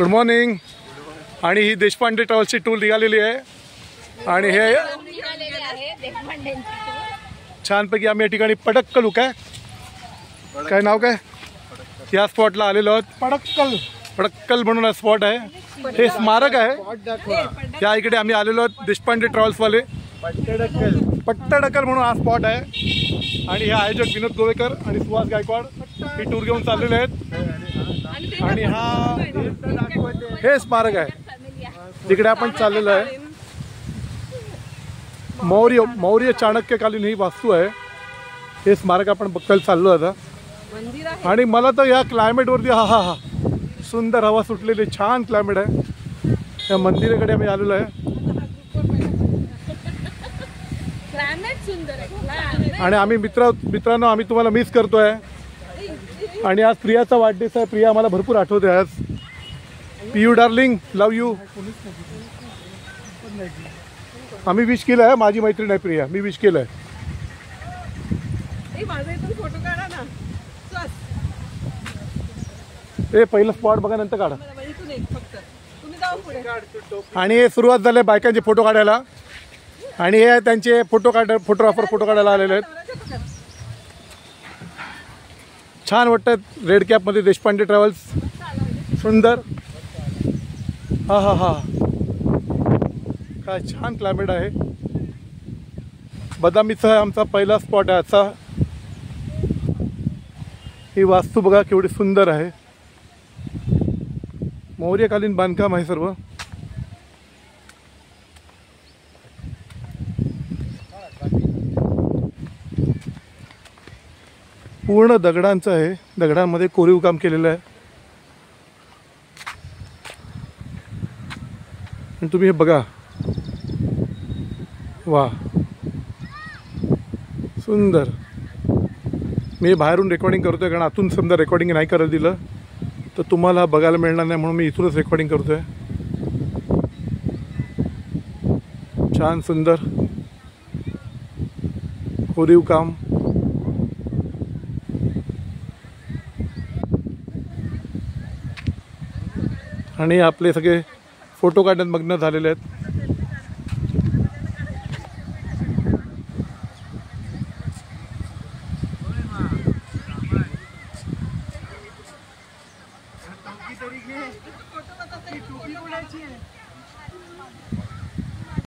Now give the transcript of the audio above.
Good morning. आणि ही Deshpande ट्रॅव्हल्सची tour निघालेली आहे आणि हे छानपैकी आम्ही या ठिकाणी पडक्कल आहे, काय नाव काय, या स्पॉटला आलेलो आहोत। पडक्कल म्हणून हा स्पॉट आहे, हे स्मारक आहे। या इकडे आम्ही आलेलो आहोत देशपांडे ट्रॅव्हल्सवाले। पट्टडकल म्हणून हा स्पॉट आहे आणि हे आयोजक विनोद गोवेकर आणि सुहास गायकवाड ही टूर घेऊन चाललेले आहेत। आणि हा हे स्मारक आहे जिकडे आपण चाललेलो आहे। मौर्य चाणक्यकालीन ही वास्तू आहे, हे स्मारक आपण बघायला चाललो आता। आणि मला तर या क्लायमेटवरती हा सुंदर हवा सुटलेली छान क्लायमेट आहे। या मंदिराकडे आम्ही आलेलो आहे आणि आम्ही मित्रांनो आम्ही तुम्हाला मिस करतोय। आणि आज प्रियाचा वाढदिवस आहे, प्रिया आम्हाला भरपूर आठवते आज। Piu darling love you. आम्ही विश केलं आहे, माझी मैत्रीण आहे प्रिया, मी विश केलं आहे। ए पहिलं स्पॉट बघा नंतर काढा। आणि हे सुरुवात झाली बायकांचे फोटो काढायला आणि हे त्यांचे फोटोग्राफर काढायला आलेले आहेत। छान वाटतं रेड कॅपमध्ये देशपांडे ट्रॅव्हल्स, सुंदर। हा काय छान क्लायमेट आहे। बदामीचा आमचा पहिला स्पॉट आहे आजचा। ही वास्तू बघा केवढी सुंदर आहे, मौर्यकालीन बांधकाम आहे सर्व। पूर्ण दगडांचं आहे, दगडांमध्ये कोरीव काम केलेलं आहे। आणि तुम्ही हे बघा, वा सुंदर। मी बाहेरून रेकॉर्डिंग करतोय कारण आतून समजा रेकॉर्डिंग नाही करायला दिलं तर तुम्हाला बघायला मिळणार नाही, म्हणून मी इथूनच रेकॉर्डिंग करतोय। छान सुंदर कोरीव काम। आणि आपले सगळे फोटो काढण्यात मग्न झालेले आहेत।